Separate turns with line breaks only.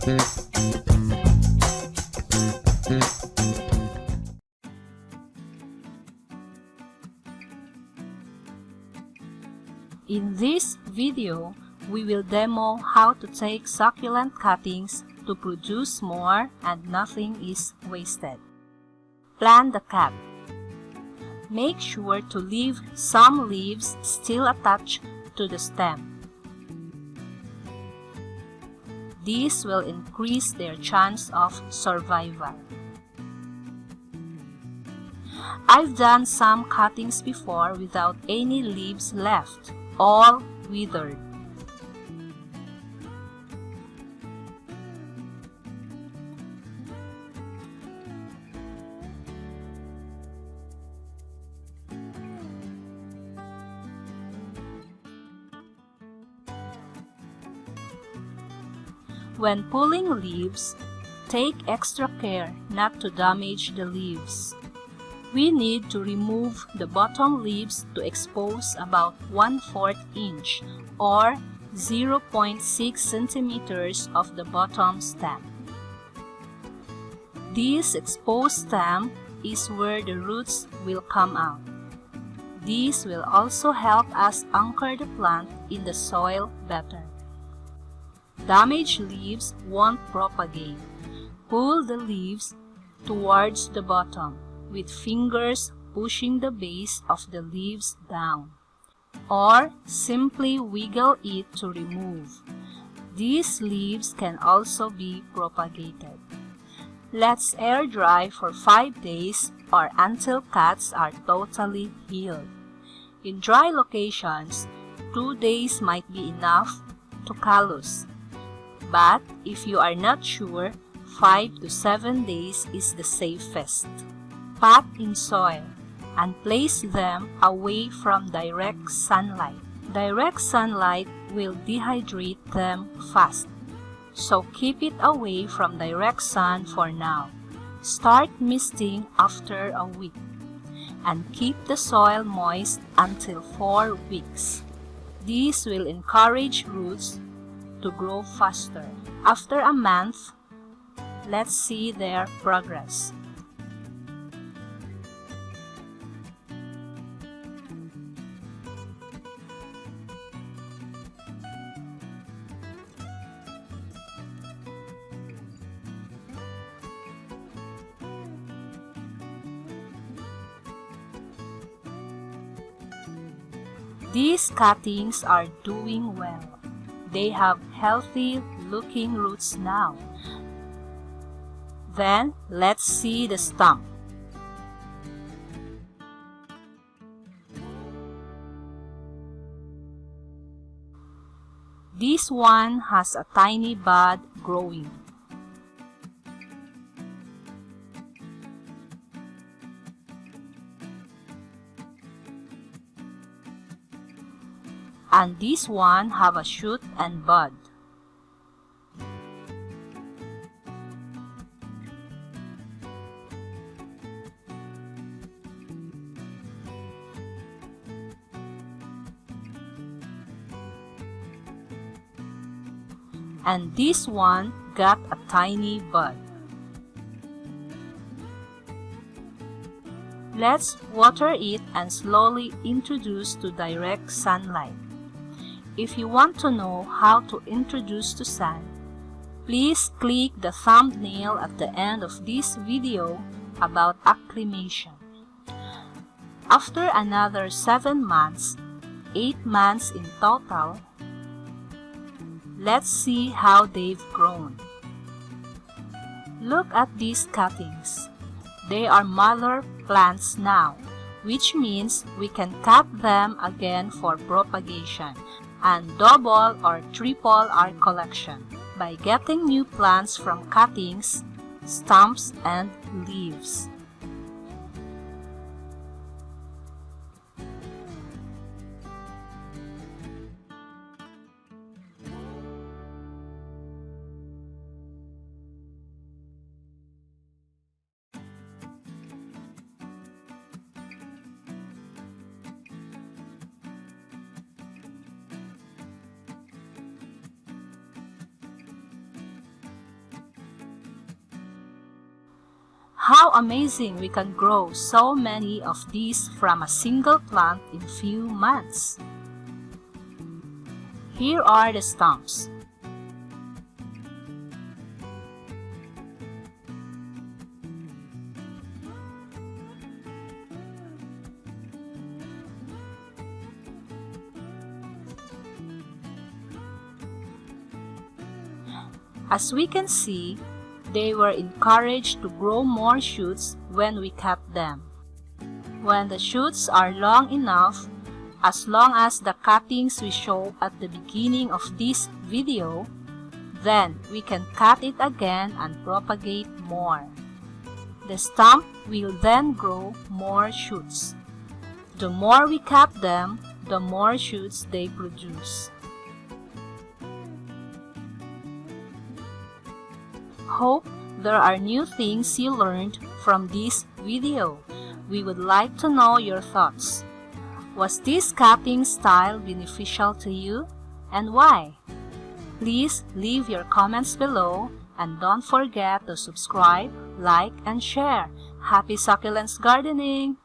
In this video, we will demo how to take succulent cuttings to produce more and nothing is wasted. Plant the cut. Make sure to leave some leaves still attached to the stem. This will increase their chance of survival. I've done some cuttings before without any leaves left, all withered. When pulling leaves, take extra care not to damage the leaves. We need to remove the bottom leaves to expose about 1/4 inch or 0.6 centimeters of the bottom stem. This exposed stem is where the roots will come out. This will also help us anchor the plant in the soil better. Damaged leaves won't propagate. Pull the leaves towards the bottom, with fingers pushing the base of the leaves down, or simply wiggle it to remove. These leaves can also be propagated. Let's air dry for 5 days or until cuts are totally healed. In dry locations, 2 days might be enough to callus. But if you are not sure, 5 to 7 days is the safest. Pot in soil and place them away from direct sunlight. Direct sunlight will dehydrate them fast, so keep it away from direct sun for now. Start misting after a week and keep the soil moist until 4 weeks. This will encourage roots to grow faster. After a month, let's see their progress. These cuttings are doing well. They have healthy looking roots now. Then, let's see the stump. This one has a tiny bud growing. And this one have a shoot and bud. And this one got a tiny bud. Let's water it and slowly introduce to direct sunlight. If you want to know how to introduce to sun, please click the thumbnail at the end of this video about acclimation. After another 7 months, 8 months in total, let's see how they've grown. Look at these cuttings. They are mother plants now, which means we can cut them again for propagation and double or triple our collection by getting new plants from cuttings, stumps, and leaves. How amazing we can grow so many of these from a single plant in few months. Here are the stumps. As we can see, they were encouraged to grow more shoots when we cut them. When the shoots are long enough, as long as the cuttings we show at the beginning of this video, then we can cut it again and propagate more. The stump will then grow more shoots. The more we cut them, the more shoots they produce. Hope there are new things you learned from this video. We would like to know your thoughts. Was this cutting style beneficial to you, and why? Please leave your comments below and don't forget to subscribe, like, and share. Happy succulents gardening!